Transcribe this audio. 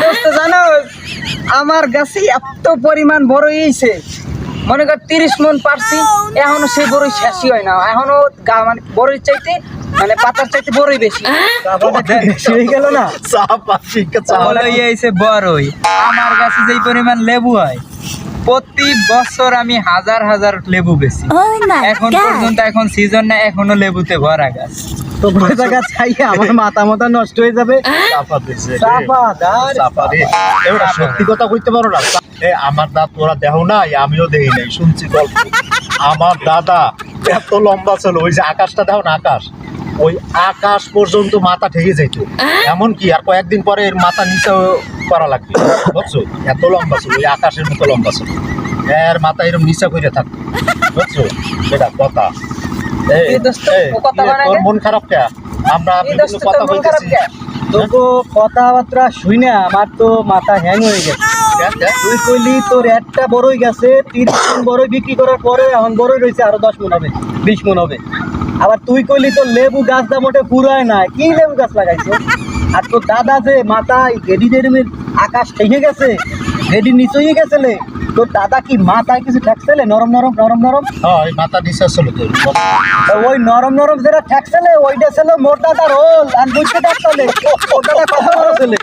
দোস্ত জানো আমার গাছে এত পরিমাণ বড় হয়েছে, মনে কর 30 মন পারছি, এখনো সেই বড়ই শেষই হয় না, এখনো মানে বড়ই চাইতে মানে পাতার চাইতে বড়ই বেশি হয়ে গেল না। বড়ই আমার গাছে যেই পরিমাণ লেবু হয়, প্রতি বছর আমি হাজার হাজার লেবু বেশি। এখন পর্যন্ত এখন সিজন না, এখনো লেবুতে ভরা গাছ। তো ভরা জায়গা চাইয়া আমার মাথা মাথা নষ্ট হয়ে যাবে। সত্যি কথা কইতে পারো না, আমার দাদা তোরা দেখো না, আমিও দেখি নাই, শুনছি গল্প। আমার দাদা এত লম্বা ছিল, ওই যে আকাশটা দেখো না, আকাশ, ওই আকাশ পর্যন্ত মাথা ঠেকে যেত। এমন কি আর কয়েকদিন পরে এর মাথা নিচে করা লাগবে, বুঝছো? এত লম্বা ছিল, ওই আকাশের মতো লম্বা ছিল, এর মাথা এরকম নিচে করে থাকতো, বুঝছো? এটা কথা। তোর মন খারাপ কে? আমরা কথা বলতেছি, তোকে কথাবার্তা শুনে আমার তো মাথা হ্যাং হয়ে গেছে। তুই কইলি তোর একটা বড়ই গেছে 30 মন বড়ই বিক্রি করার পরে এখন বড়ই রয়েছে আরো 10 মন হবে, 20 মন হবে। আবার তুই কইলি তোর লেবু গাছটা মোটে পুরায় না, কি লেবু গাছ লাগাইছো? আর তোর দাদা যে মাথায় গেডি দেড়মের আকাশ ঠেকে গেছে, গেডি নিচে হয়ে গেছিলে, তোর দাদা কি মাথায় কিছু ঠেকছিলে নরম নরম নরম নরম? ওই মাথা নিচে ছিল তোর, ওই নরম নরম যেটা ঠেকছিলে ওইটা ছিল মোর দাদার হোল, আর বুঝতে পারছিলে ওটা কথা বলা ছেলে।